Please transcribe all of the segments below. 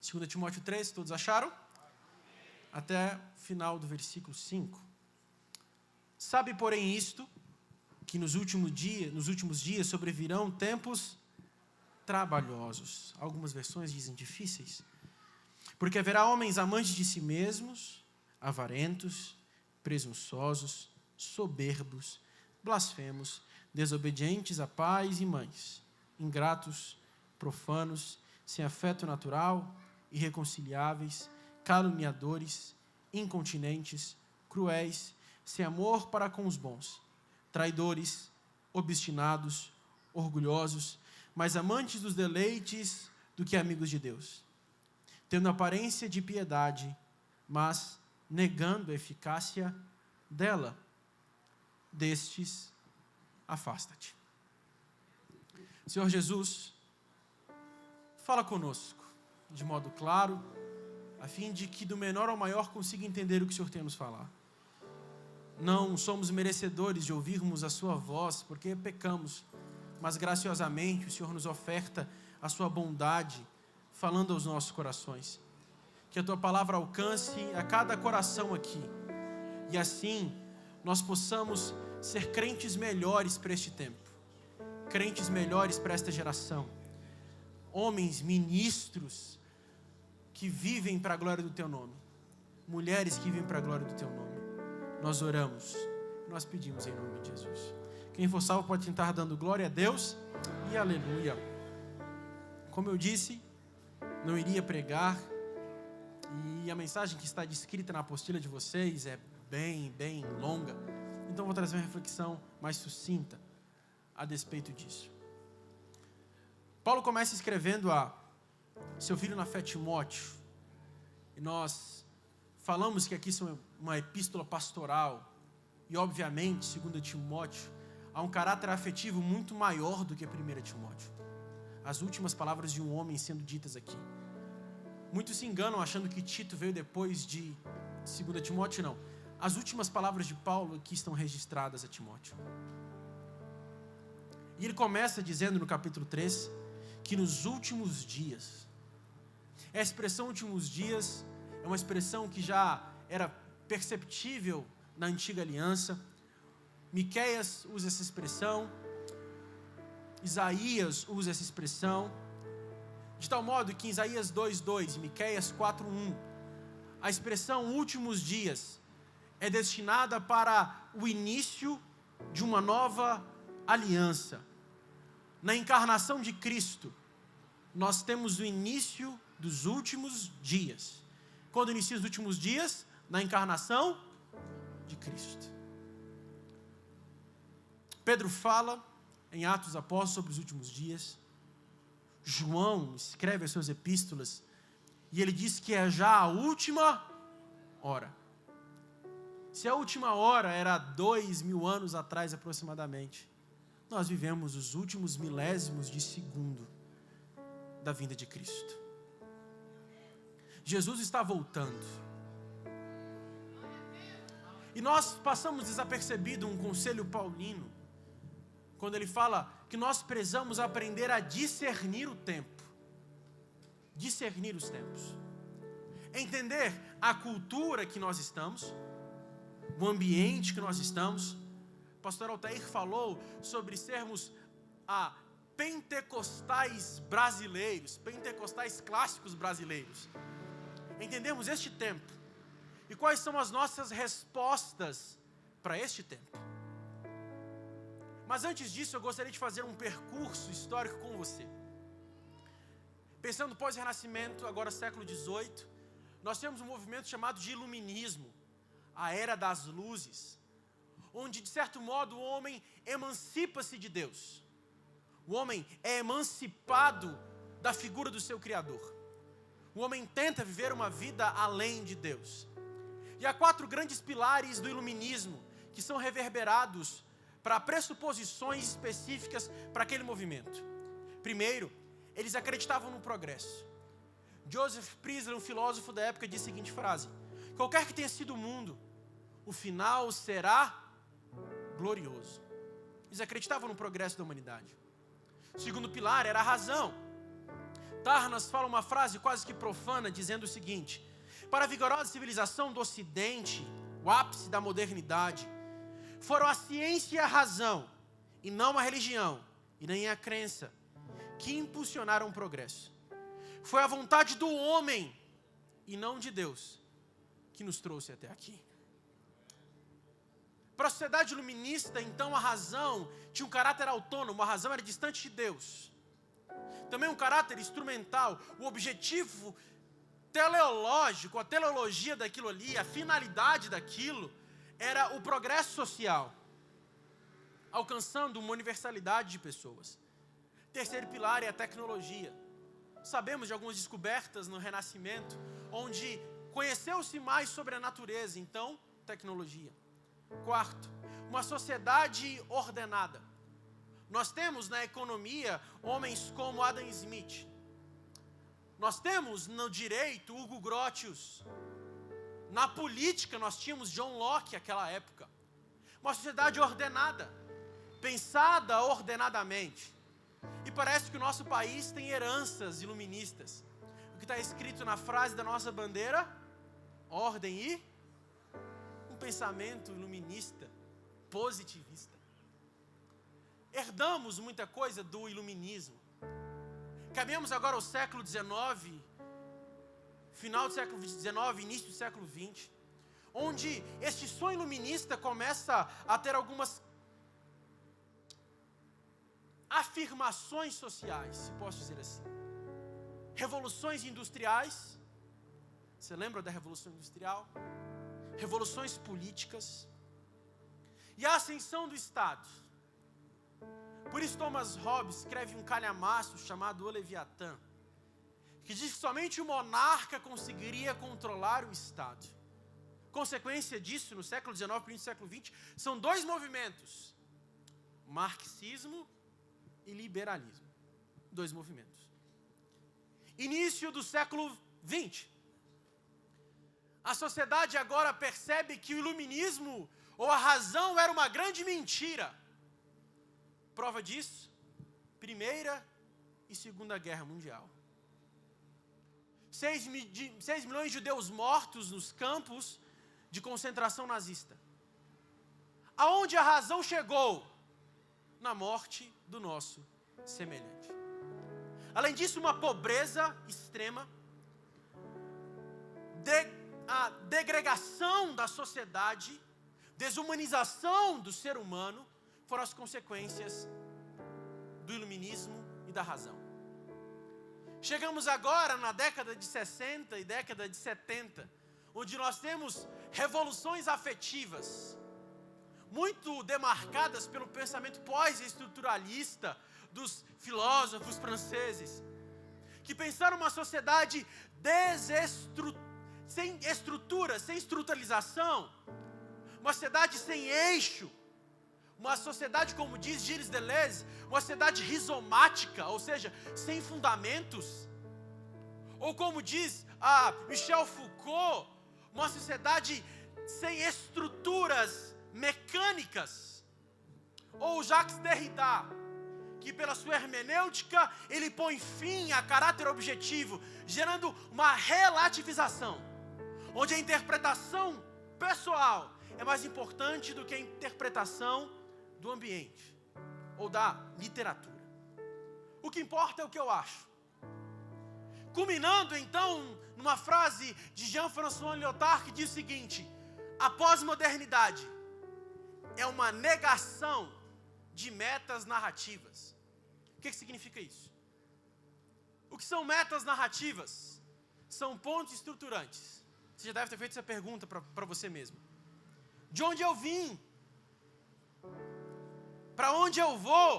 2 Timóteo 3, todos acharam? Até o final do versículo 5. Sabe, porém, isto, que nos últimos dias sobrevirão tempos trabalhosos. Algumas versões dizem difíceis. Porque haverá homens amantes de si mesmos, avarentos, presunçosos, soberbos, blasfemos, desobedientes a pais e mães, ingratos, profanos, sem afeto natural, irreconciliáveis, caluniadores, incontinentes, cruéis, sem amor para com os bons, traidores, obstinados, orgulhosos, mais amantes dos deleites do que amigos de Deus, tendo aparência de piedade, mas negando a eficácia dela. Destes, afasta-te. Senhor Jesus, fala conosco de modo claro, a fim de que do menor ao maior consiga entender o que o Senhor tem a nos falar. Não somos merecedores de ouvirmos a sua voz, porque pecamos, mas graciosamente o Senhor nos oferta a sua bondade, falando aos nossos corações. Que a tua palavra alcance a cada coração aqui, e assim nós possamos ser crentes melhores para este tempo, crentes melhores para esta geração, homens, ministros, que vivem para a glória do teu nome, mulheres que vivem para a glória do teu nome. Nós oramos, nós pedimos em nome de Jesus. Quem for salvo pode tentar dando glória a Deus e aleluia. Como eu disse, não iria pregar, e a mensagem que está descrita na apostila de vocês é bem longa, então vou trazer uma reflexão mais sucinta a despeito disso. Paulo começa escrevendo a seu filho na fé, Timóteo, e nós falamos que aqui é uma epístola pastoral, e obviamente, 2 Timóteo, há um caráter afetivo muito maior do que 1 Timóteo. As últimas palavras de um homem sendo ditas aqui. Muitos se enganam achando que Tito veio depois de 2 Timóteo, não. As últimas palavras de Paulo aqui estão registradas a Timóteo. E ele começa dizendo no capítulo 3, que nos últimos dias, a expressão últimos dias é uma expressão que já era perceptível na antiga aliança. Miqueias usa essa expressão, Isaías usa essa expressão, de tal modo que em Isaías 2:2 e Miqueias 4:1, a expressão últimos dias é destinada para o início de uma nova aliança. Na encarnação de Cristo, nós temos o início dos últimos dias. Quando inicia os últimos dias? Na encarnação de Cristo. Pedro fala em Atos dos Apóstolos sobre os últimos dias. João escreve as suas epístolas e ele diz que é já a última hora. Se a última hora era 2000 anos atrás aproximadamente, nós vivemos os últimos milésimos de segundo da vinda de Cristo. Jesus está voltando. E nós passamos desapercebido um conselho paulino, quando ele fala que nós precisamos aprender a discernir o tempo. Discernir os tempos. Entender a cultura que nós estamos, o ambiente que nós estamos. O pastor Altair falou sobre sermos pentecostais brasileiros, pentecostais clássicos brasileiros. Entendemos este tempo e quais são as nossas respostas para este tempo. Mas antes disso, eu gostaria de fazer um percurso histórico com você. Pensando pós-renascimento, agora século XVIII, nós temos um movimento chamado de iluminismo, a era das luzes, onde, de certo modo, o homem emancipa-se de Deus. O homem é emancipado da figura do seu Criador. O homem tenta viver uma vida além de Deus. E há 4 grandes pilares do iluminismo que são reverberados para pressuposições específicas para aquele movimento. Primeiro, eles acreditavam no progresso. Joseph Priestley, um filósofo da época, disse a seguinte frase: qualquer que tenha sido o mundo, o final será glorioso. Eles acreditavam no progresso da humanidade. O segundo pilar era a razão. Lyotard nos fala uma frase quase que profana, dizendo o seguinte: para a vigorosa civilização do Ocidente, o ápice da modernidade, foram a ciência e a razão, e não a religião, e nem a crença, que impulsionaram o progresso. Foi a vontade do homem, e não de Deus, que nos trouxe até aqui. Para a sociedade iluminista, então, a razão tinha um caráter autônomo, a razão era distante de Deus. Também um caráter instrumental, o objetivo teleológico, a teleologia daquilo ali, a finalidade daquilo, era o progresso social, alcançando uma universalidade de pessoas. Terceiro pilar é a tecnologia. Sabemos de algumas descobertas no Renascimento, onde conheceu-se mais sobre a natureza, então, tecnologia. Quarto, uma sociedade ordenada. Nós temos na economia homens como Adam Smith. Nós temos no direito Hugo Grotius. Na política nós tínhamos John Locke naquela época. Uma sociedade ordenada, pensada ordenadamente. E parece que o nosso país tem heranças iluministas. O que está escrito na frase da nossa bandeira? Ordem e um pensamento iluminista, positivista. Herdamos muita coisa do iluminismo. Caminhamos agora ao século XIX, final do século XIX, início do século XX, onde este sonho iluminista começa a ter algumas afirmações sociais, se posso dizer assim. Revoluções industriais, você lembra da Revolução Industrial? Revoluções políticas e a ascensão do Estado. Por isso Thomas Hobbes escreve um calhamaço chamado O Leviatã, que diz que somente o monarca conseguiria controlar o Estado. Consequência disso, no século XIX e no século XX, são dois movimentos: marxismo e liberalismo. Dois movimentos. Início do século XX. A sociedade agora percebe que o iluminismo ou a razão era uma grande mentira. Prova disso, Primeira e Segunda Guerra Mundial. 6 milhões de judeus mortos nos campos de concentração nazista. Aonde a razão chegou? Na morte do nosso semelhante. Além disso, uma pobreza extrema, a degregação da sociedade, desumanização do ser humano, foram as consequências do iluminismo e da razão. Chegamos agora na década de 60 e década de 70, onde nós temos revoluções afetivas, muito demarcadas pelo pensamento pós-estruturalista dos filósofos franceses, que pensaram uma sociedade sem estrutura, sem estruturalização, uma sociedade sem eixo, uma sociedade, como diz Gilles Deleuze, uma sociedade rizomática, ou seja, sem fundamentos. Ou como diz Michel Foucault, uma sociedade sem estruturas mecânicas. Ou Jacques Derrida, que pela sua hermenêutica, ele põe fim a caráter objetivo, gerando uma relativização, onde a interpretação pessoal é mais importante do que a interpretação do ambiente, ou da literatura. O que importa é o que eu acho. Culminando, então, numa frase de Jean-François Lyotard, que diz o seguinte: a pós-modernidade é uma negação de metas narrativas. O que significa isso? O que são metas narrativas? São pontos estruturantes. Você já deve ter feito essa pergunta para você mesmo. De onde eu vim? Para onde eu vou?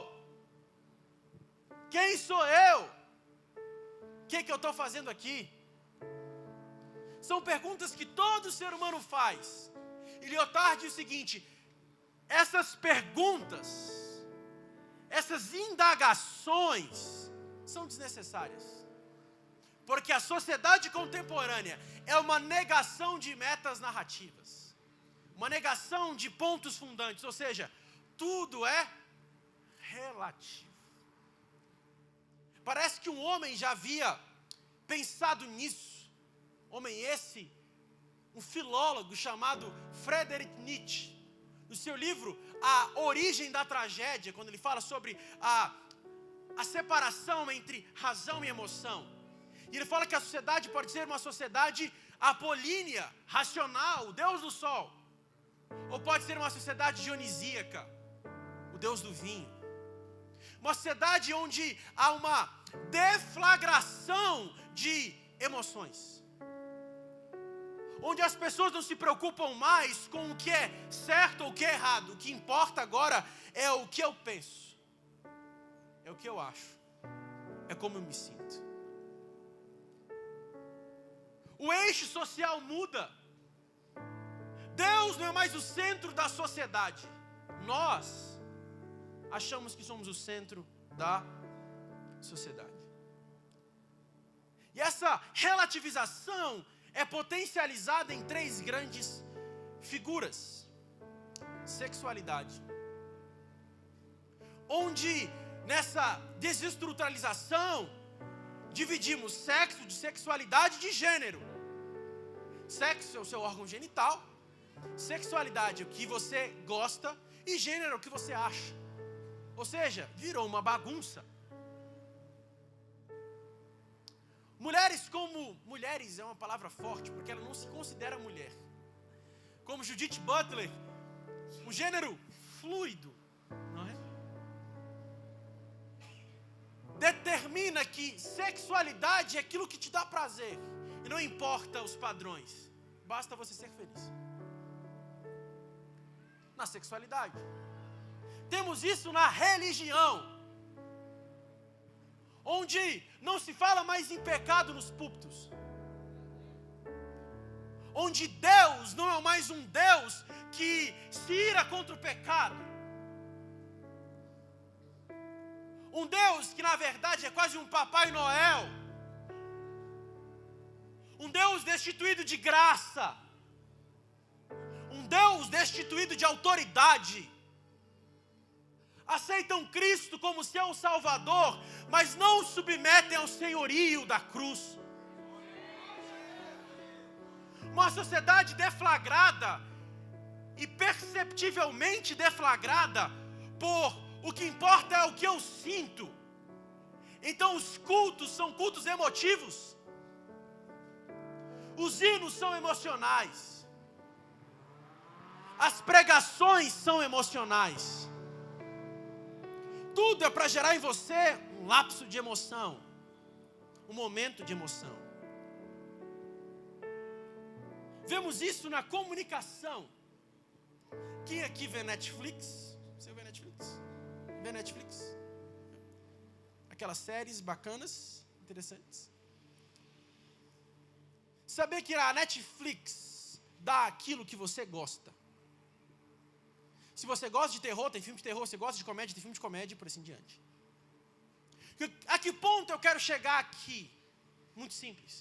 Quem sou eu? O que eu estou fazendo aqui? São perguntas que todo ser humano faz. E Lyotard diz o seguinte: essas perguntas, essas indagações são desnecessárias. Porque a sociedade contemporânea é uma negação de metas narrativas, uma negação de pontos fundantes, ou seja, tudo é relativo. Parece que um homem já havia pensado nisso. Homem esse, um filólogo chamado Friedrich Nietzsche, no seu livro A Origem da Tragédia, quando ele fala sobre a separação entre razão e emoção. E ele fala que a sociedade pode ser uma sociedade apolínea, racional, o Deus do sol. Ou pode ser uma sociedade dionisíaca, o Deus do vinho. Uma sociedade onde há uma deflagração de emoções. Onde as pessoas não se preocupam mais com o que é certo ou o que é errado. O que importa agora é o que eu penso. É o que eu acho. É como eu me sinto. O eixo social muda. Deus não é mais o centro da sociedade. Nós achamos que somos o centro da sociedade. E essa relativização é potencializada em 3 grandes figuras. Sexualidade. Onde nessa desestruturalização dividimos sexo de sexualidade de gênero. Sexo é o seu órgão genital. Sexualidade é o que você gosta. E gênero é o que você acha. Ou seja, virou uma bagunça. Mulheres é uma palavra forte, porque ela não se considera mulher. Como Judith Butler, um gênero fluido, não é? Determina que sexualidade é aquilo que te dá prazer. E não importa os padrões. Basta você ser feliz. Na sexualidade. Temos isso na religião. Onde não se fala mais em pecado nos púlpitos. Onde Deus não é mais um Deus que se ira contra o pecado. Um Deus que na verdade é quase um Papai Noel. Um Deus destituído de graça. Um Deus destituído de autoridade. Aceitam Cristo como seu Salvador, mas não o submetem ao senhorio da cruz. Uma sociedade deflagrada e perceptivelmente deflagrada por o que importa é o que eu sinto. Então os cultos são cultos emotivos. Os hinos são emocionais. As pregações são emocionais. Tudo é para gerar em você um lapso de emoção. Um momento de emoção. Vemos isso na comunicação. Quem aqui vê Netflix? Você vê Netflix? Vê Netflix? Aquelas séries bacanas, interessantes. Saber que a Netflix dá aquilo que você gosta. Se você gosta de terror, tem filme de terror. Se você gosta de comédia, tem filme de comédia, e por assim diante. A que ponto eu quero chegar aqui? Muito simples.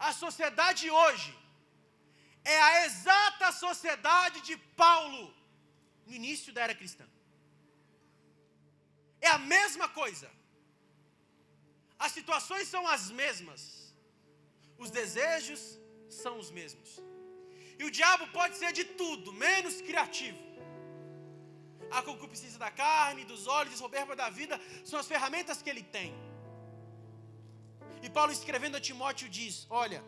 A sociedade hoje é a exata sociedade de Paulo no início da era cristã. É a mesma coisa. As situações são as mesmas. Os desejos são os mesmos. E o diabo pode ser de tudo, menos criativo. A concupiscência da carne, dos olhos, a soberba da vida são as ferramentas que ele tem. E Paulo, escrevendo a Timóteo, diz: olha,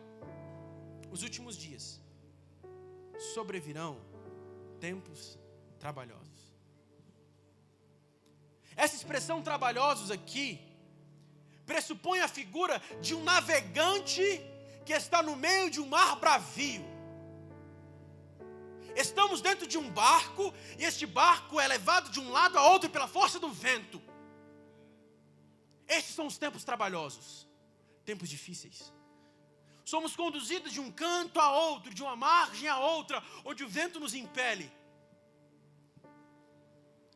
os últimos dias sobrevirão tempos trabalhosos. Essa expressão trabalhosos aqui pressupõe a figura de um navegante que está no meio de um mar bravio. Estamos dentro de um barco e este barco é levado de um lado a outro pela força do vento. Estes são os tempos trabalhosos, tempos difíceis. Somos conduzidos de um canto a outro, de uma margem a outra, onde o vento nos impele.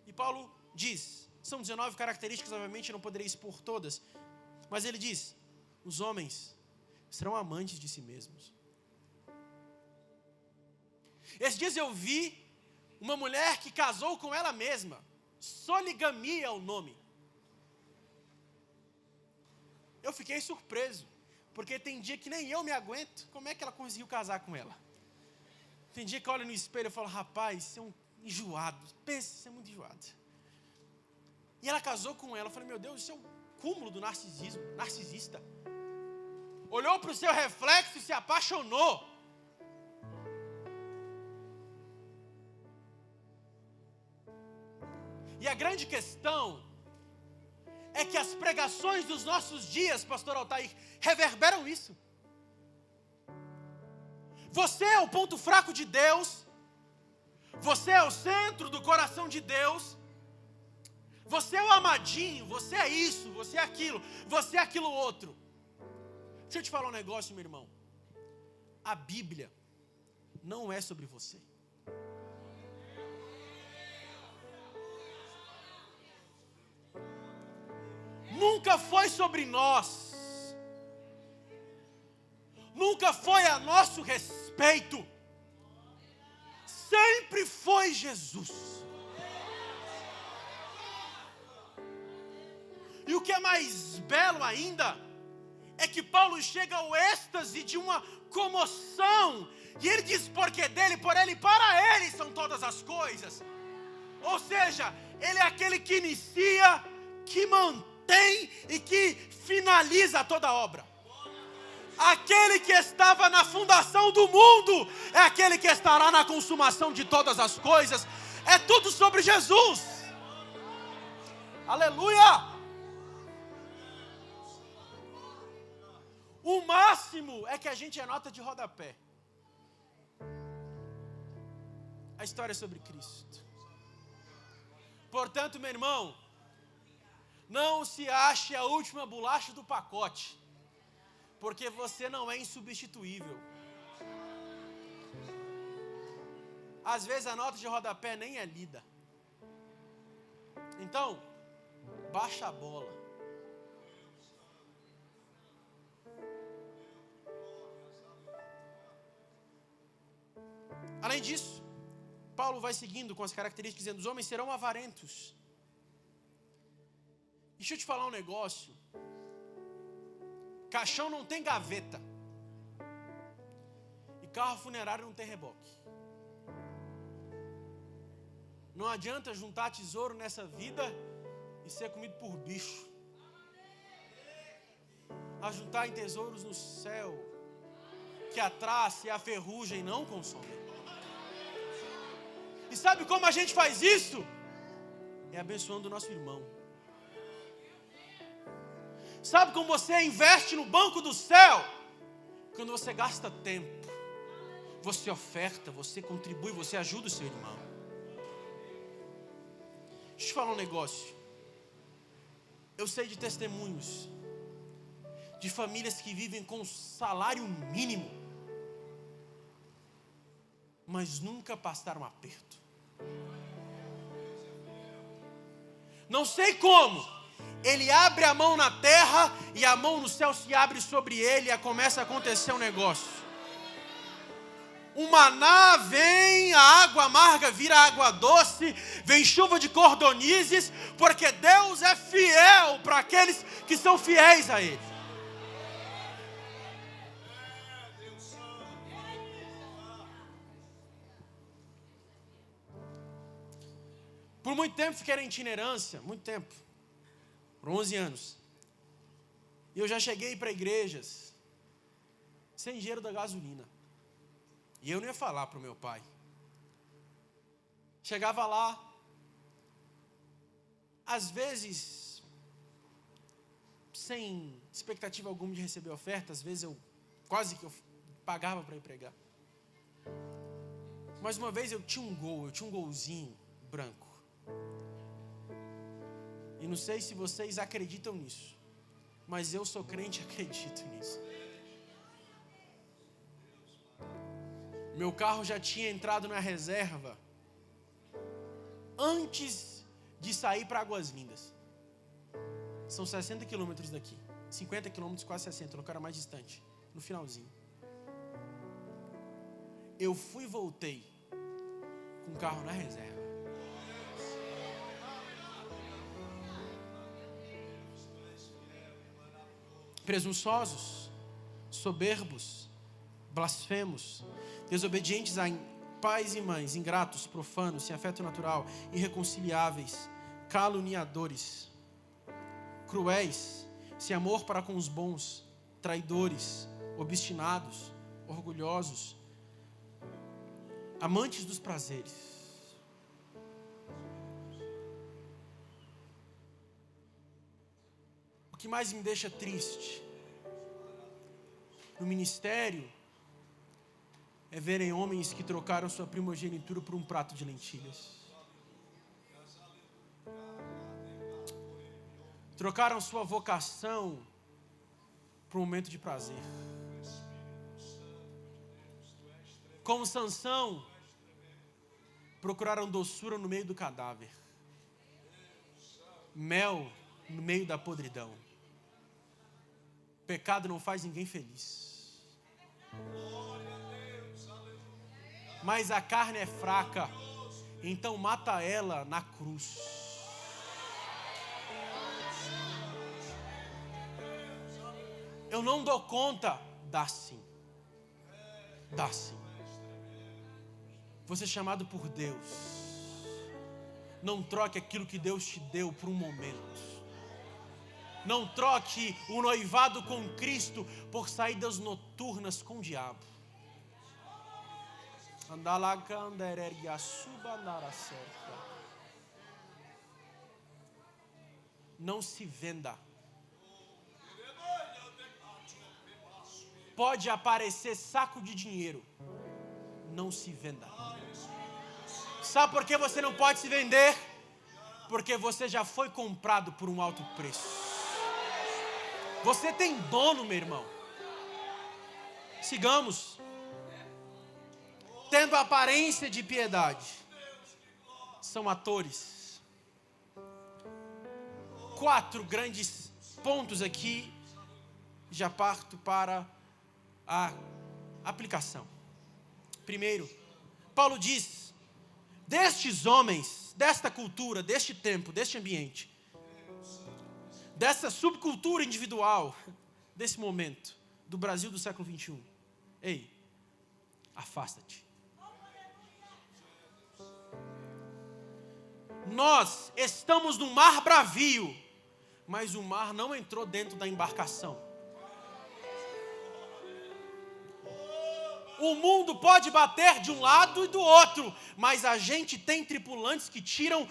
E Paulo diz, são 19 características, obviamente eu não poderei expor todas, mas ele diz, os homens serão amantes de si mesmos. Esses dias eu vi uma mulher que casou com ela mesma. Soligamia é o nome. Eu fiquei surpreso, porque tem dia que nem eu me aguento. Como é que ela conseguiu casar com ela? Tem dia que eu olho no espelho e falo, rapaz, você é um enjoado. Pensa, você é muito enjoado. E ela casou com ela. Eu falei, meu Deus, isso é um cúmulo do narcisismo, narcisista. Olhou para o seu reflexo e se apaixonou. E a grande questão é que as pregações dos nossos dias, pastor Altair, reverberam isso. Você é o ponto fraco de Deus. Você é o centro do coração de Deus. Você é o amadinho, você é isso, você é aquilo, você é aquilo outro. Deixa eu te falar um negócio, meu irmão. A Bíblia não é sobre você. Nunca foi sobre nós. Nunca foi a nosso respeito. Sempre foi Jesus. E o que é mais belo ainda, é que Paulo chega ao êxtase de uma comoção. E ele diz, porque dele, por ele, para ele são todas as coisas. Ou seja, ele é aquele que inicia, que mantém e que finaliza toda a obra. Aquele que estava na fundação do mundo, é aquele que estará na consumação de todas as coisas. É tudo sobre Jesus. Aleluia! O máximo é que a gente é nota de rodapé. A história é sobre Cristo. Portanto, meu irmão, não se ache a última bolacha do pacote, porque você não é insubstituível. Às vezes a nota de rodapé nem é lida. Então, baixa a bola. Além disso, Paulo vai seguindo com as características, dizendo, os homens serão avarentos. Deixa eu te falar um negócio. Caixão não tem gaveta. E carro funerário não tem reboque. Não adianta juntar tesouro nessa vida e ser comido por bicho. A juntar em tesouros no céu, que a traça e a ferrugem não consomem. E sabe como a gente faz isso? É abençoando o nosso irmão. Sabe como você investe no banco do céu? Quando você gasta tempo, você oferta, você contribui, você ajuda o seu irmão. Deixa eu te falar um negócio. Eu sei de testemunhos de famílias que vivem com salário mínimo, mas nunca passaram aperto. Não sei como. Ele abre a mão na terra e a mão no céu se abre sobre ele e começa a acontecer um negócio. O maná vem, a água amarga vira água doce, vem chuva de cordonizes, porque Deus é fiel para aqueles que são fiéis a Ele. Por muito tempo fiquei na itinerância, muito tempo. Por 11 anos. E eu já cheguei para igrejas sem dinheiro da gasolina. E eu não ia falar para o meu pai. Chegava lá, às vezes, sem expectativa alguma de receber oferta, às vezes eu quase que eu pagava para ir pregar. Mas uma vez eu tinha um golzinho branco. E não sei se vocês acreditam nisso, mas eu sou crente e acredito nisso. Meu carro já tinha entrado na reserva antes de sair para Águas Lindas. São 60 quilômetros daqui. 50 quilômetros, quase 60, no cara mais distante. No finalzinho. Eu fui e voltei com o carro na reserva. presunçosos, soberbos, blasfemos, desobedientes a pais e mães, ingratos, profanos, sem afeto natural, irreconciliáveis, caluniadores, cruéis, sem amor para com os bons, traidores, obstinados, orgulhosos, amantes dos prazeres. O que mais me deixa triste no ministério é verem homens que trocaram sua primogenitura por um prato de lentilhas. Trocaram sua vocação por um momento de prazer. Como Sansão, procuraram doçura no meio do cadáver, mel no meio da podridão. Pecado não faz ninguém feliz. Mas a carne é fraca, então mata ela na cruz. Eu não dou conta, dá sim. Dá sim. Você é chamado por Deus. Não troque aquilo que Deus te deu por um momento. Não troque o noivado com Cristo por saídas noturnas com o diabo. Não se venda. Pode aparecer saco de dinheiro. Não se venda. Sabe por que você não pode se vender? Porque você já foi comprado por um alto preço. Você tem dono, meu irmão. Sigamos. Tendo aparência de piedade. São atores. 4 grandes pontos aqui. Já parto para a aplicação. Primeiro, Paulo diz: destes homens, desta cultura, deste tempo, deste ambiente, dessa subcultura individual, desse momento, do Brasil do século 21. Ei, afasta-te. Nós estamos num mar bravio, mas o mar não entrou dentro da embarcação. O mundo pode bater de um lado e do outro, mas a gente tem tripulantes que tiram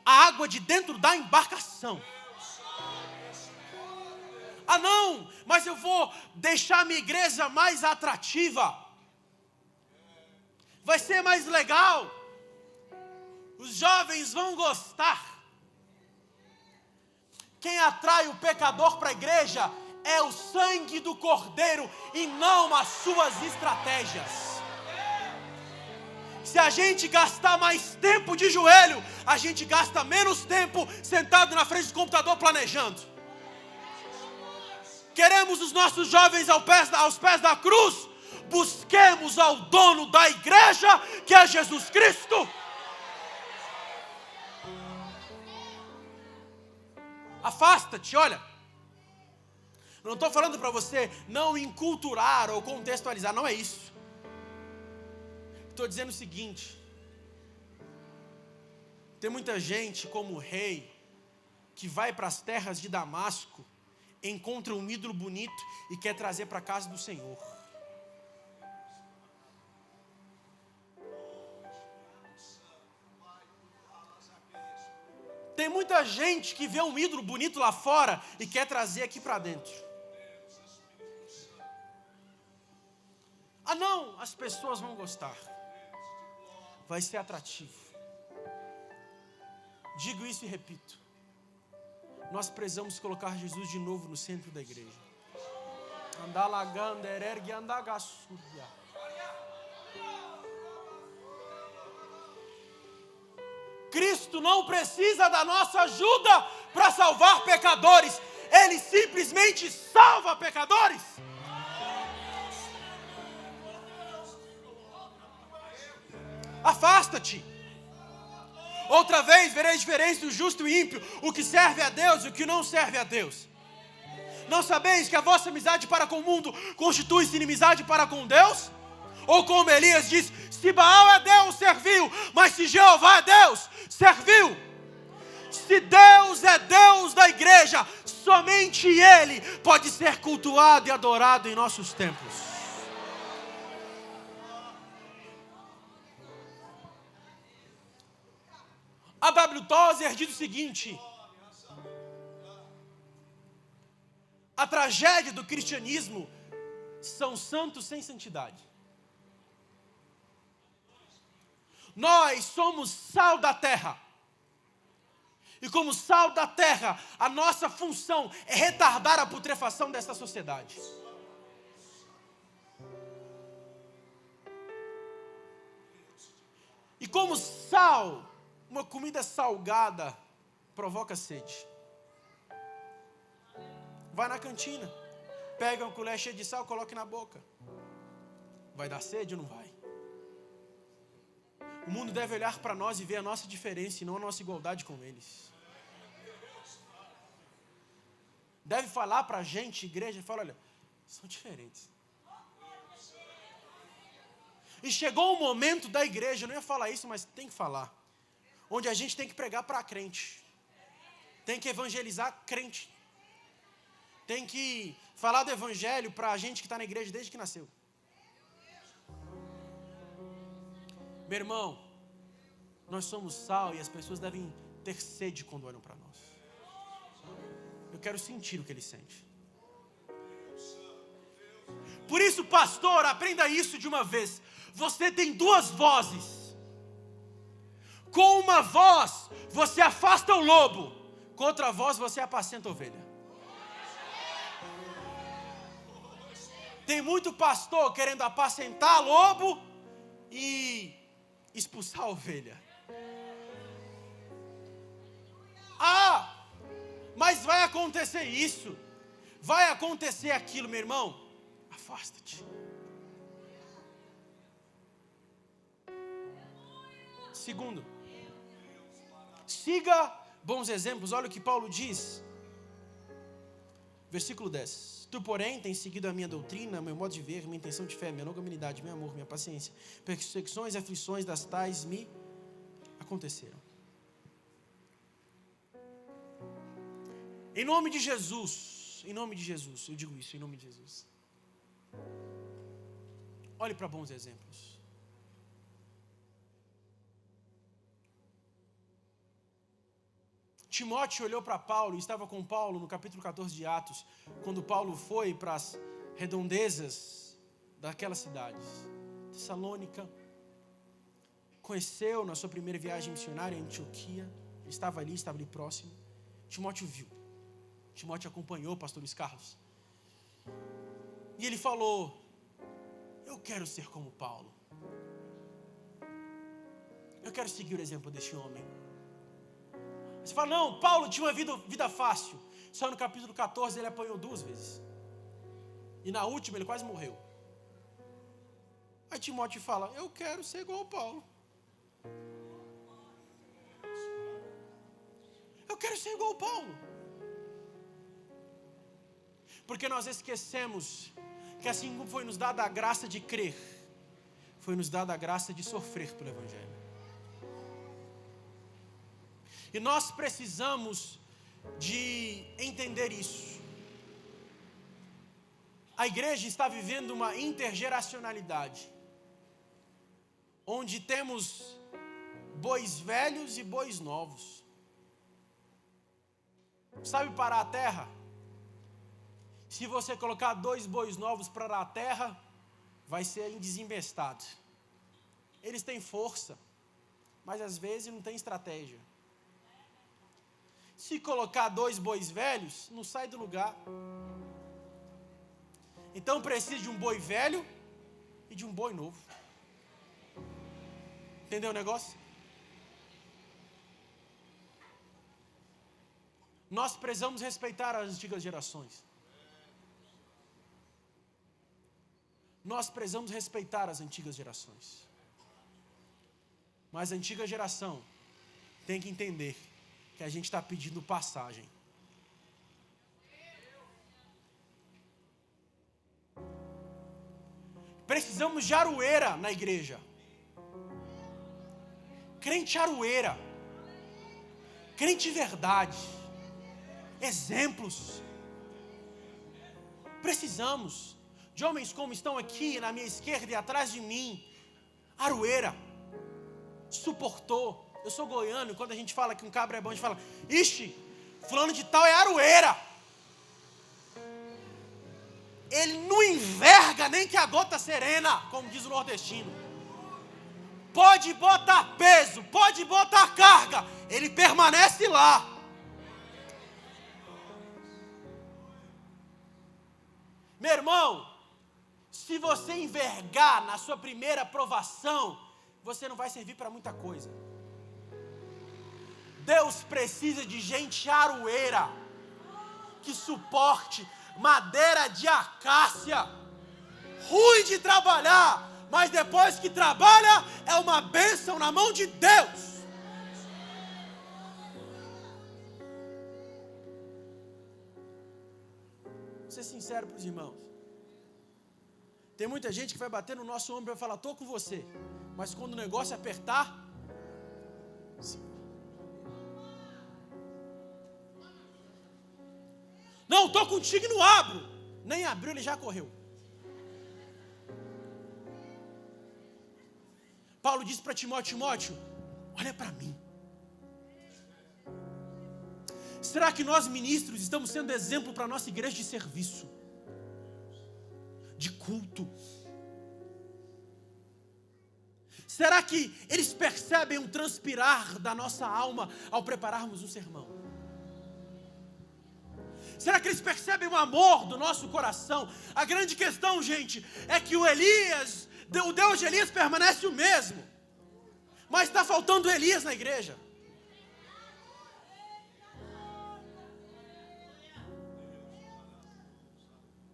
a água de dentro da embarcação. Ah não, mas eu vou deixar a minha igreja mais atrativa. Vai ser mais legal. Os jovens vão gostar. Quem atrai o pecador para a igreja é o sangue do Cordeiro e não as suas estratégias. Se a gente gastar mais tempo de joelho, a gente gasta menos tempo sentado na frente do computador planejando. Queremos os nossos jovens aos pés da cruz? Busquemos ao dono da igreja, que é Jesus Cristo. Afasta-te, olha. Eu não estou falando para você não enculturar ou contextualizar, não é isso. Estou dizendo o seguinte: tem muita gente como o rei, que vai para as terras de Damasco, encontra um ídolo bonito e quer trazer para a casa do Senhor. Tem muita gente que vê um ídolo bonito lá fora e quer trazer aqui para dentro. Ah não, as pessoas vão gostar. Vai ser atrativo. Digo isso e repito. Nós precisamos colocar Jesus de novo no centro da igreja. Cristo não precisa da nossa ajuda para salvar pecadores. Ele simplesmente salva pecadores. Afasta-te. Outra vez verei a diferença do justo e ímpio, o que serve a Deus e o que não serve a Deus. Não sabeis que a vossa amizade para com o mundo constitui-se inimizade para com Deus? Ou como Elias diz, se Baal é Deus, serviu, mas se Jeová é Deus, serviu. Se Deus é Deus da igreja, somente Ele pode ser cultuado e adorado em nossos templos. A W. Tozer diz o seguinte: a tragédia do cristianismo são santos sem santidade. Nós somos sal da terra. E como sal da terra, a nossa função é retardar a putrefação dessa sociedade. E como sal, uma comida salgada provoca sede. Vai na cantina, pega uma colher cheia de sal, coloque na boca. Vai dar sede ou não vai? O mundo deve olhar para nós e ver a nossa diferença e não a nossa igualdade com eles. Deve falar para a gente, igreja, fala, olha, são diferentes. E chegou o momento da igreja, eu não ia falar isso, mas tem que falar, onde a gente tem que pregar para crente, tem que evangelizar crente, tem que falar do evangelho para a gente que está na igreja desde que nasceu. Meu irmão, nós somos sal e as pessoas devem ter sede quando olham para nós. Eu quero sentir o que ele sente. Por isso, pastor, aprenda isso de uma vez. Você tem duas vozes. Com uma voz, você afasta o lobo. Com outra voz, você apacenta a ovelha. Tem muito pastor querendo apacentar lobo e expulsar a ovelha. Ah, mas vai acontecer isso, vai acontecer aquilo, meu irmão. Afasta-te. Segundo, siga bons exemplos. Olha o que Paulo diz. Versículo 10. Tu, porém, tens seguido a minha doutrina, meu modo de ver, minha intenção de fé, minha longanimidade, meu amor, minha paciência. Perseguições e aflições das tais me aconteceram. Em nome de Jesus, eu digo isso, em nome de Jesus. Olhe para bons exemplos. Timóteo olhou para Paulo, estava com Paulo no capítulo 14 de Atos, quando Paulo foi para as redondezas daquelas cidades. Tessalônica, conheceu na sua primeira viagem missionária em Antioquia, ele estava ali próximo. Timóteo viu. Timóteo acompanhou o pastor Luiz Carlos. E ele falou, eu quero ser como Paulo. Eu quero seguir o exemplo deste homem. Você fala, não, Paulo tinha uma vida fácil. Só no capítulo 14 ele apanhou 2 vezes. E na última ele quase morreu. Aí Timóteo fala, eu quero ser igual ao Paulo. Eu quero ser igual ao Paulo. Porque nós esquecemos que assim como foi nos dada a graça de crer, foi nos dada a graça de sofrer pelo Evangelho. E nós precisamos de entender isso. A igreja está vivendo uma intergeracionalidade, onde temos bois velhos e bois novos. Sabe parar a terra? Se você colocar 2 bois novos para arar a terra, vai ser desembestado. Eles têm força, mas às vezes não tem estratégia. Se colocar 2 bois velhos, não sai do lugar. Então precisa de um boi velho e de um boi novo. Entendeu o negócio? Nós precisamos respeitar as antigas gerações. Nós precisamos respeitar as antigas gerações. Mas a antiga geração tem que entender que a gente está pedindo passagem. Precisamos de aroeira na igreja. Crente aroeira. Crente verdade. Exemplos. Precisamos de homens como estão aqui na minha esquerda e atrás de mim. Aroeira. Suportou. Eu sou goiano e quando a gente fala que um cabra é bom, a gente fala: ixi, fulano de tal é aroeira. Ele não enverga nem que a gota serena, como diz o nordestino. Pode botar peso, pode botar carga, ele permanece lá. Meu irmão, se você envergar na sua primeira provação, você não vai servir para muita coisa. Deus precisa de gente aroeira, que suporte, madeira de acácia, ruim de trabalhar, mas depois que trabalha, é uma bênção na mão de Deus. Vou ser sincero para os irmãos. Tem muita gente que vai bater no nosso ombro e vai falar: estou com você. Mas quando o negócio apertar, não, estou contigo e não abro. Nem abriu, ele já correu. Paulo disse para Timóteo: olha para mim. Será que nós ministros estamos sendo exemplo para a nossa igreja de serviço? De culto? Será que eles percebem um transpirar da nossa alma ao prepararmos um sermão? Será que eles percebem o amor do nosso coração? A grande questão, gente, é que o Deus de Elias permanece o mesmo. Mas está faltando Elias na igreja.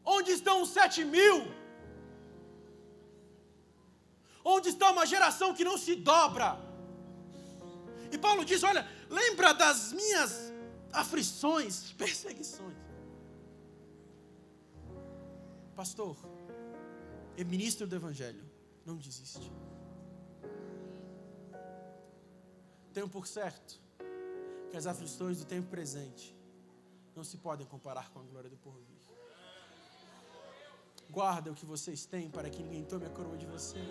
Onde estão os 7.000? Onde está uma geração que não se dobra? E Paulo diz: olha, lembra das minhas aflições, perseguições. Pastor, é ministro do Evangelho, não desiste. Tenho por certo que as aflições do tempo presente não se podem comparar com a glória do porvir. Guarda o que vocês têm para que ninguém tome a coroa de vocês.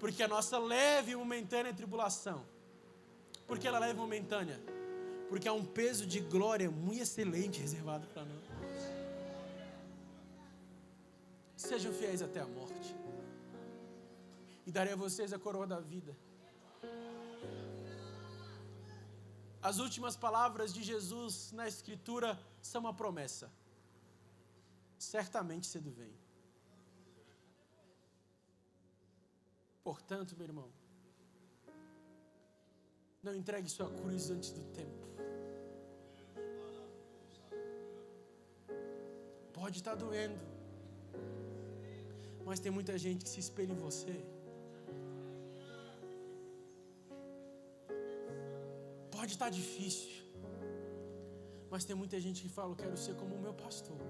Porque a nossa leve e momentânea tribulação, porque ela é leve e momentânea? Porque há um peso de glória muito excelente reservado para nós. Sejam fiéis até a morte, e darei a vocês a coroa da vida. As últimas palavras de Jesus na Escritura são uma promessa: certamente cedo vem. Portanto, meu irmão, não entregue sua cruz antes do tempo. Pode estar doendo, mas tem muita gente que se espelha em você. Pode estar difícil, mas tem muita gente que fala: eu quero ser como o meu pastor.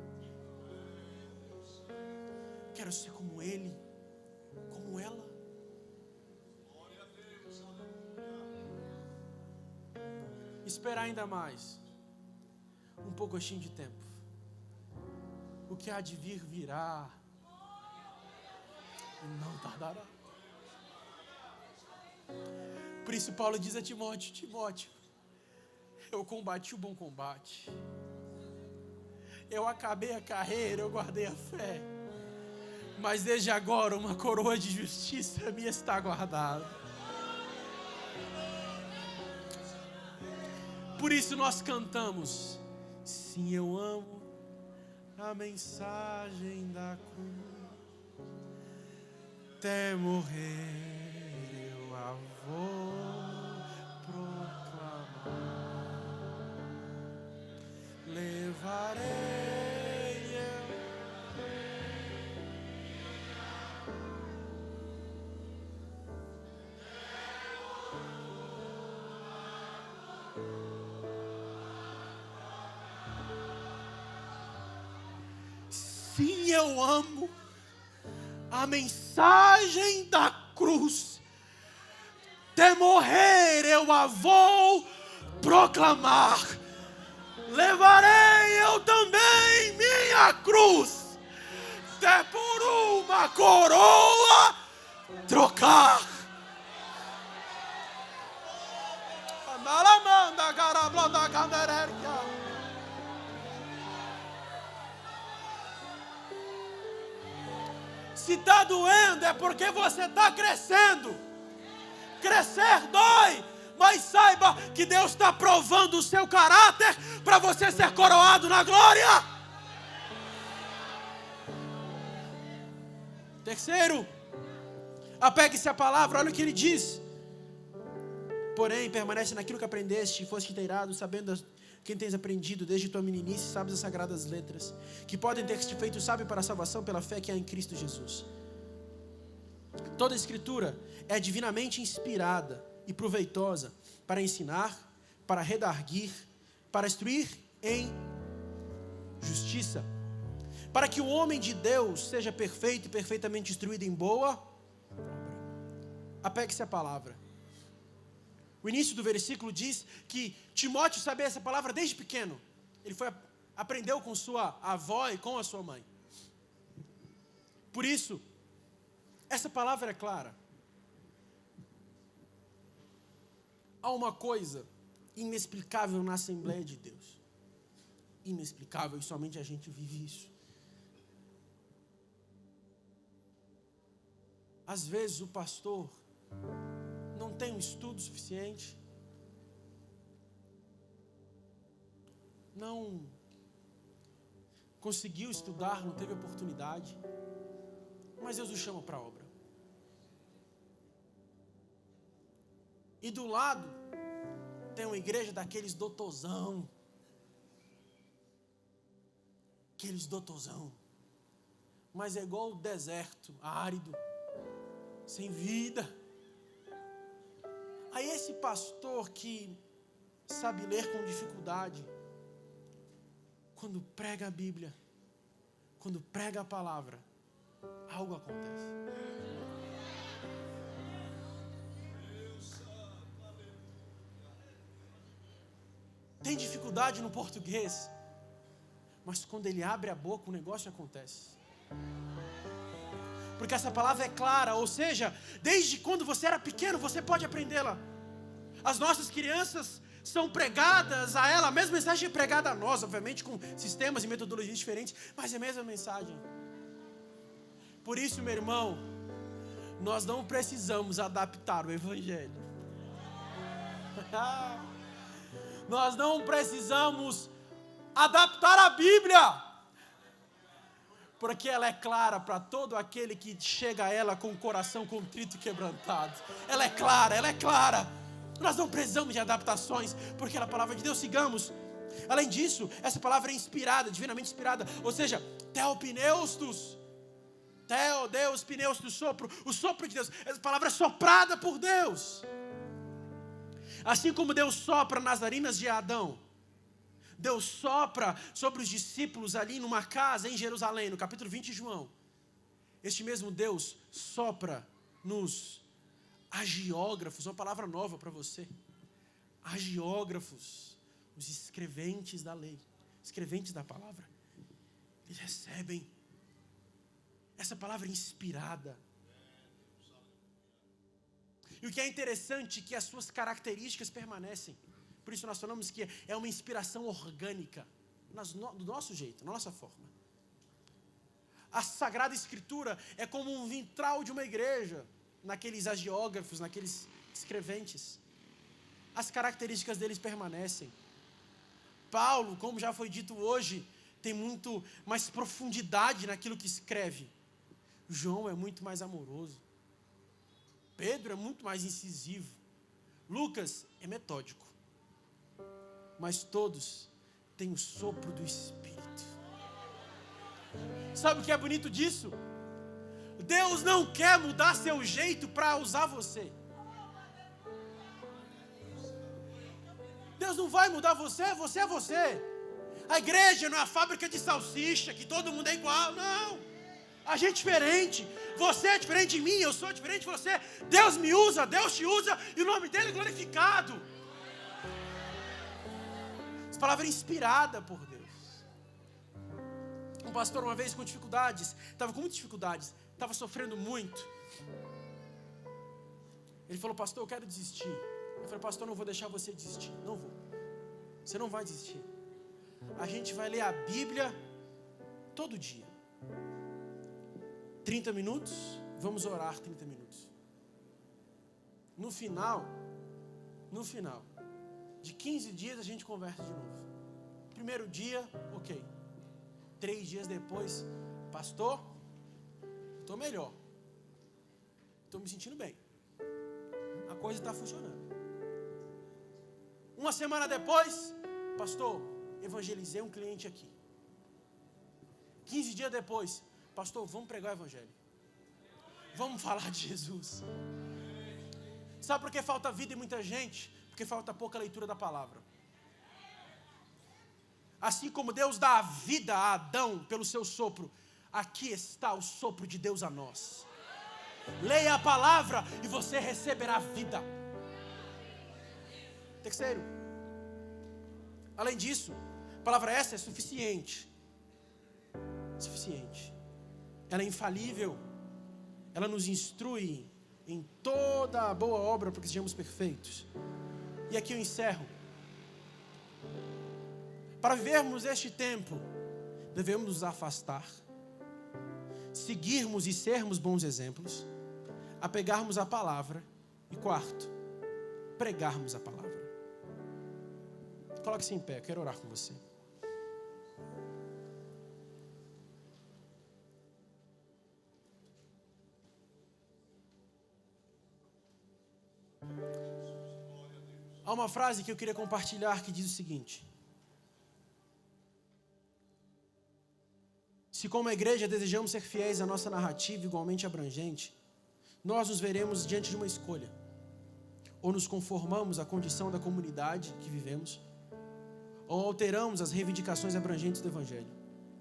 Quero ser como ele, como ela. Esperar ainda mais um pouquinho de tempo. O que há de vir virá e não tardará. Por isso Paulo diz a Timóteo, eu combati o bom combate, eu acabei a carreira, eu guardei a fé, mas desde agora uma coroa de justiça me está guardada. Por isso nós cantamos: sim, eu amo a mensagem da cruz, até morrer eu a vou proclamar, levarei Assim eu amo a mensagem da cruz. Até morrer eu a vou proclamar. Levarei eu também minha cruz, até por uma coroa trocar. Se está doendo é porque você está crescendo. Crescer dói, mas saiba que Deus está provando o seu caráter para você ser coroado na glória. Terceiro, apegue-se à palavra. Olha o que ele diz. Porém, permanece naquilo que aprendeste e foste inteirado, sabendo quem tens aprendido desde tua meninice, sabes as sagradas letras, que podem ter te feito sábio para a salvação pela fé que há em Cristo Jesus. Toda a Escritura é divinamente inspirada e proveitosa para ensinar, para redarguir, para instruir em justiça, para que o homem de Deus seja perfeito e perfeitamente instruído em boa obra. Apegue-se à palavra. O início do versículo diz que Timóteo sabia essa palavra desde pequeno. Ele aprendeu com sua avó e com a sua mãe. Por isso, essa palavra é clara. Há uma coisa inexplicável na Assembleia de Deus. Inexplicável, e somente a gente vive isso. Às vezes o pastor não tem um estudo suficiente, não conseguiu estudar, não teve oportunidade, mas Deus o chama para a obra. E do lado tem uma igreja daqueles doutorzão, mas é igual o deserto, árido, sem vida. Aí esse pastor que sabe ler com dificuldade, quando prega a Bíblia, quando prega a palavra, algo acontece. Tem dificuldade no português, mas quando ele abre a boca, o negócio acontece. Porque essa palavra é clara, ou seja, desde quando você era pequeno, você pode aprendê-la. As nossas crianças são pregadas a ela, a mesma mensagem é pregada a nós, obviamente com sistemas e metodologias diferentes, mas é a mesma mensagem. Por isso, meu irmão, nós não precisamos adaptar o Evangelho. Nós não precisamos adaptar a Bíblia, porque ela é clara para todo aquele que chega a ela com o coração contrito e quebrantado. Ela é clara. Nós não precisamos de adaptação, porque ela é a palavra de Deus. Sigamos. Além disso, essa palavra é inspirada, divinamente inspirada, ou seja, teopneustos. Deus, pneustos, sopro, o sopro de Deus. Essa palavra é soprada por Deus. Assim como Deus sopra nas narinas de Adão, Deus sopra sobre os discípulos ali numa casa em Jerusalém, no capítulo 20 de João. Este mesmo Deus sopra nos agiógrafos, uma palavra nova para você. Agiógrafos, os escreventes da lei, escreventes da palavra. Eles recebem essa palavra inspirada. E o que é interessante é que as suas características permanecem. Por isso nós falamos que é uma inspiração orgânica, do nosso jeito, na nossa forma. A Sagrada Escritura é como um vitral de uma igreja, naqueles agiógrafos, naqueles escreventes. As características deles permanecem. Paulo, como já foi dito hoje, tem muito mais profundidade naquilo que escreve. João é muito mais amoroso. Pedro é muito mais incisivo. Lucas é metódico. Mas todos têm o sopro do Espírito. Sabe o que é bonito disso? Deus não quer mudar seu jeito para usar você. Deus não vai mudar você, você é você. A igreja não é a fábrica de salsicha, que todo mundo é igual, não. A gente é diferente. Você é diferente de mim, eu sou diferente de você. Deus me usa, Deus te usa, e o nome dele é glorificado. Essa palavra é inspirada por Deus. Um pastor uma vez com dificuldades, estava com muitas dificuldades, estava sofrendo muito. Ele falou: pastor, eu quero desistir. Eu falei: pastor, não vou deixar você desistir. Não vou. Você não vai desistir. A gente vai ler a Bíblia todo dia. 30 minutos, vamos orar 30 minutos. No final de 15 dias a gente conversa de novo. Primeiro dia, ok. 3 dias depois, pastor, estou melhor. Estou me sentindo bem. A coisa está funcionando. Uma semana depois, pastor, evangelizei um cliente aqui. 15 dias depois, pastor, vamos pregar o evangelho. Vamos falar de Jesus. Sabe por que falta vida em muita gente? Porque falta pouca leitura da palavra. Assim como Deus dá a vida a Adão pelo seu sopro, aqui está o sopro de Deus a nós. Leia a palavra e você receberá vida. Terceiro, além disso, a palavra essa é suficiente. Suficiente. Ela é infalível. Ela nos instrui em toda a boa obra para que sejamos perfeitos. E aqui eu encerro. Para vivermos este tempo, devemos nos afastar, seguirmos e sermos bons exemplos, apegarmos a palavra e, quarto, pregarmos a palavra. Coloque-se em pé, eu quero orar com você. Há uma frase que eu queria compartilhar que diz o seguinte: se como igreja desejamos ser fiéis à nossa narrativa igualmente abrangente, nós nos veremos diante de uma escolha. Ou nos conformamos à condição da comunidade que vivemos, ou alteramos as reivindicações abrangentes do Evangelho,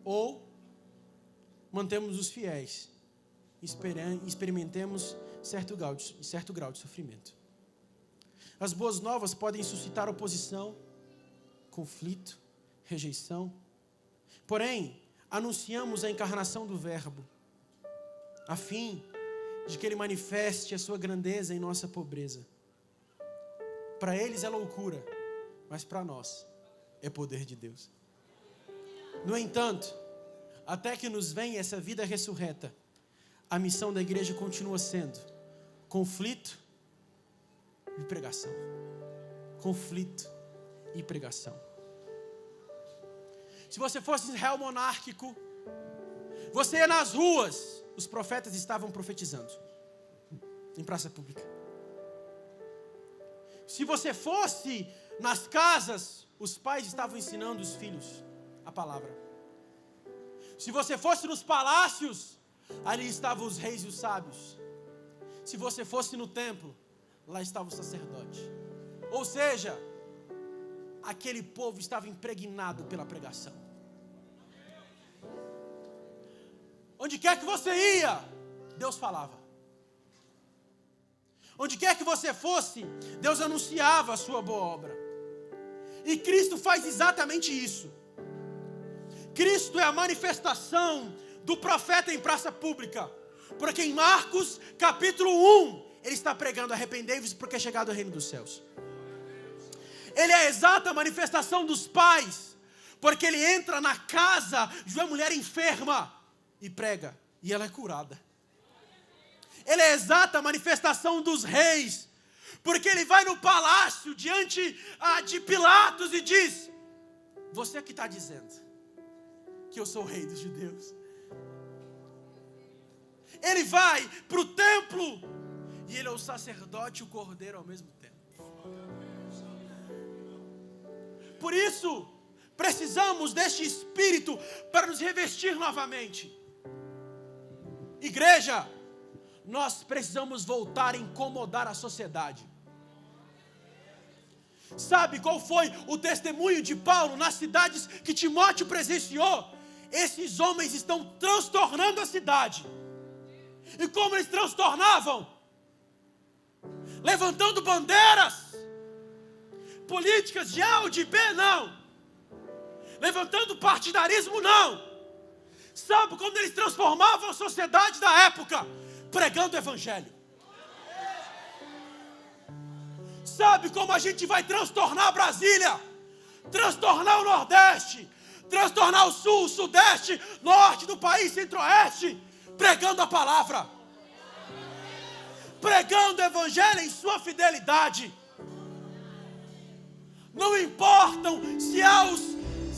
ou mantemos os fiéis, experimentemos certo grau de sofrimento. As boas novas podem suscitar oposição, conflito, rejeição. Porém, anunciamos a encarnação do Verbo, a fim de que Ele manifeste a sua grandeza em nossa pobreza. Para eles é loucura, mas para nós é poder de Deus. No entanto, até que nos venha essa vida ressurreta, a missão da igreja continua sendo conflito e pregação. Conflito e pregação. Se você fosse Israel monárquico, você ia nas ruas, os profetas estavam profetizando em praça pública. Se você fosse nas casas, os pais estavam ensinando os filhos a palavra. Se você fosse nos palácios, ali estavam os reis e os sábios. Se você fosse no templo, lá estava o sacerdote. Ou seja, aquele povo estava impregnado pela pregação. Onde quer que você ia, Deus falava. Onde quer que você fosse, Deus anunciava a sua boa obra. E Cristo faz exatamente isso. Cristo é a manifestação do profeta em praça pública. Porque em Marcos capítulo 1, ele está pregando: arrependei-vos porque é chegado o reino dos céus. Ele é a exata manifestação dos pais, porque ele entra na casa de uma mulher enferma e prega, e ela é curada. Ele é a exata manifestação dos reis, porque ele vai no palácio diante de Pilatos e diz: você que está dizendo que eu sou o rei dos judeus. Ele vai para o templo e ele é o sacerdote e o cordeiro ao mesmo tempo. Por isso, precisamos deste Espírito para nos revestir novamente. Igreja, nós precisamos voltar a incomodar a sociedade. Sabe qual foi o testemunho de Paulo nas cidades que Timóteo presenciou? Esses homens estão transtornando a cidade. E como eles transtornavam? Levantando bandeiras políticas de A ou de B, não. Levantando partidarismo, não. Sabe como eles transformavam a sociedade da época? Pregando o evangelho. Sabe como a gente vai transtornar Brasília? Transtornar o Nordeste, transtornar o Sul, o Sudeste, Norte do país, Centro-Oeste, pregando a palavra, pregando o evangelho em sua fidelidade. Não importam se os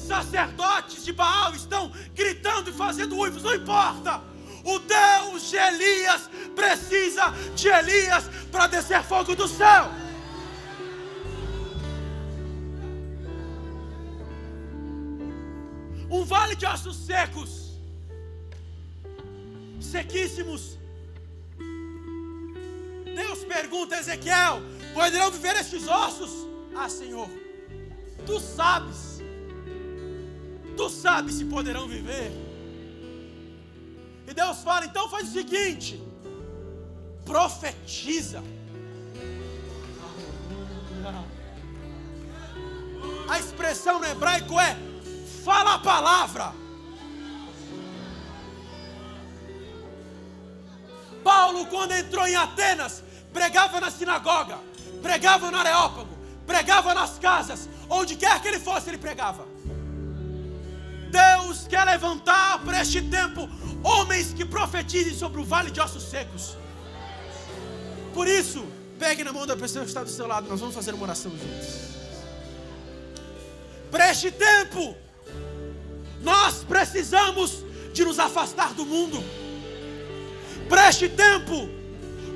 sacerdotes de Baal estão gritando e fazendo uivos, não importa. O Deus de Elias precisa de Elias para descer fogo do céu. Um vale de ossos secos, sequíssimos. Deus pergunta a Ezequiel: poderão viver estes ossos? Ah, Senhor, Tu sabes se poderão viver. E Deus fala: então faz o seguinte, profetiza. A expressão no hebraico é: fala a palavra. Paulo, quando entrou em Atenas, pregava na sinagoga, pregava no Areópago, pregava nas casas, onde quer que ele fosse, ele pregava. Deus quer levantar para este tempo homens que profetizem sobre o vale de ossos secos. Por isso, pegue na mão da pessoa que está do seu lado, nós vamos fazer uma oração juntos. Para este tempo, nós precisamos de nos afastar do mundo. Para este tempo,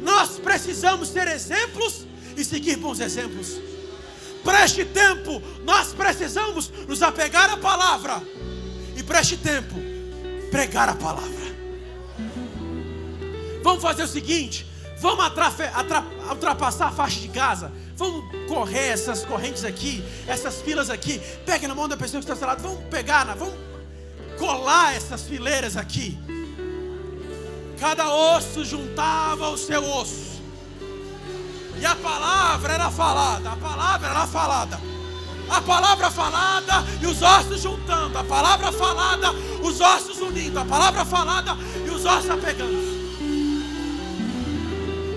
nós precisamos ser exemplos e seguir bons exemplos. Para este tempo, nós precisamos nos apegar à palavra. E para este tempo, pregar a palavra. Vamos fazer o seguinte: vamos ultrapassar a faixa de Gaza. Vamos correr essas correntes aqui, essas filas aqui. Pegue na mão da pessoa que está ao seu lado. Vamos vamos colar essas fileiras aqui. Cada osso juntava o seu osso. E a palavra era falada. A palavra era falada. A palavra falada e os ossos juntando. A palavra falada, os ossos unindo. A palavra falada e os ossos apegando.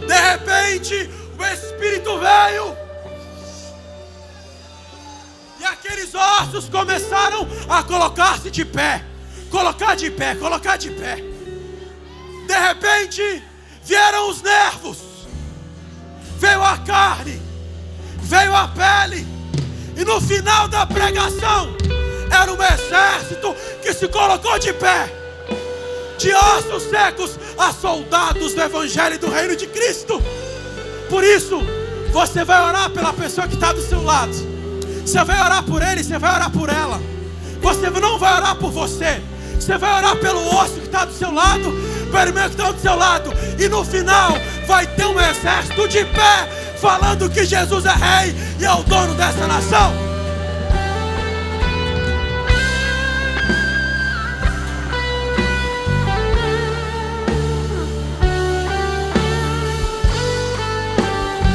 De repente, o Espírito veio. E aqueles ossos começaram a colocar-se de pé. Colocar de pé, colocar de pé. De repente, vieram os nervos. Veio a carne. Veio a pele. E no final da pregação, era um exército que se colocou de pé. De ossos secos a soldados do Evangelho e do Reino de Cristo. Por isso, você vai orar pela pessoa que está do seu lado. Você vai orar por ele, você vai orar por ela. Você não vai orar por você. Você vai orar pelo osso que está do seu lado, pelo irmão que está do seu lado. E no final, vai ter um exército de pé, falando que Jesus é rei e é o dono dessa nação.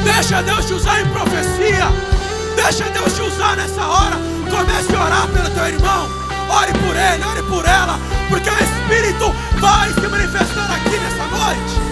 Deixa Deus te usar em profecia. Deixa Deus te usar nessa hora. Comece a orar pelo teu irmão. Ore por ele, ore por ela, porque o Espírito vai se manifestar aqui nessa noite.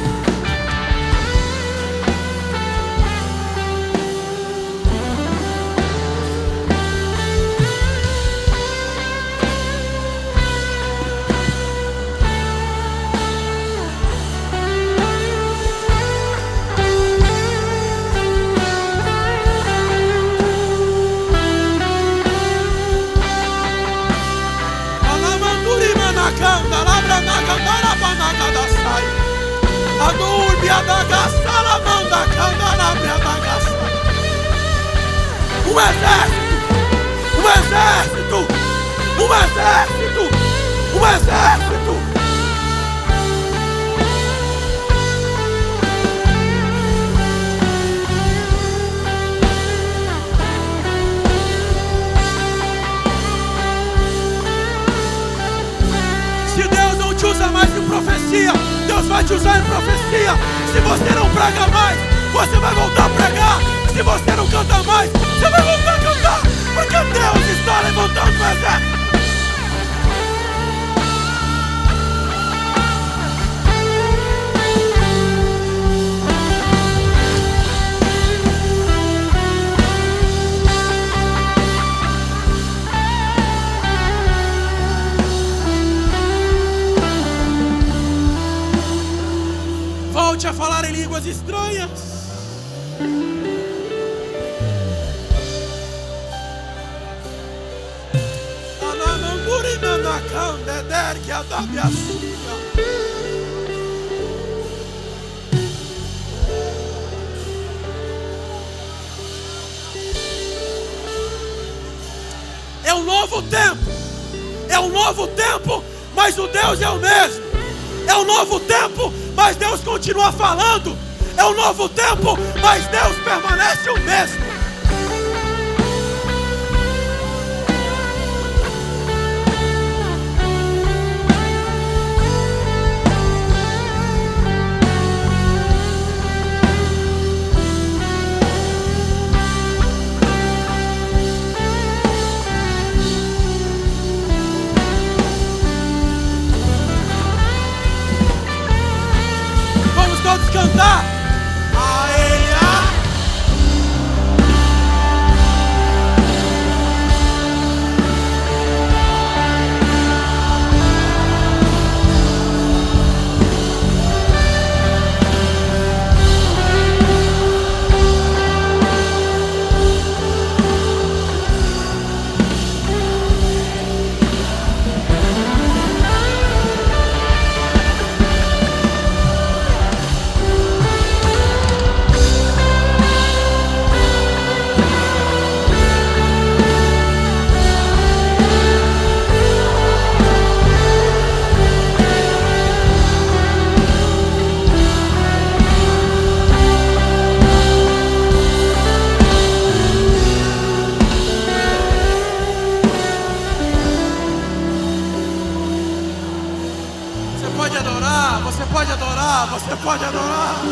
Um exército, um exército, um exército, um exército. vai te usar em profecia. Se você não prega mais, você vai voltar a pregar. Se você não canta mais, você vai voltar a cantar. Porque Deus está levantando um exército. Volte a falar em línguas estranhas. É um novo tempo. É um novo tempo, mas o Deus é o mesmo. É um novo tempo, mas Deus continua falando. É um novo tempo, mas Deus permanece o mesmo. Vamos cantar. Você pode adorar.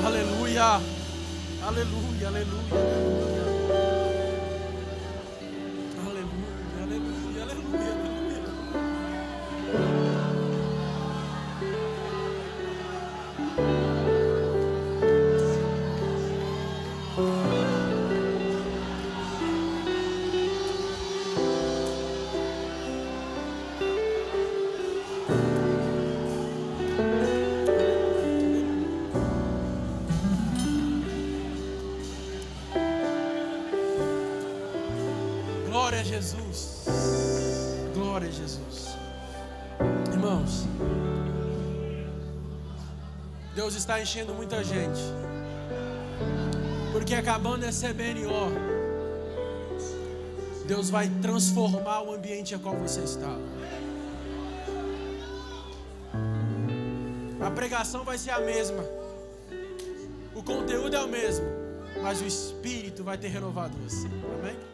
Aleluia. Aleluia, aleluia, aleluia. Aleluia, aleluia, aleluia, aleluia. Glória a Jesus. Glória a Jesus. Irmãos, Deus está enchendo muita gente. Porque acabando essa CBNO, Deus vai transformar o ambiente a qual você está. A pregação vai ser a mesma. O conteúdo é o mesmo. Mas o Espírito vai ter renovado você. Amém?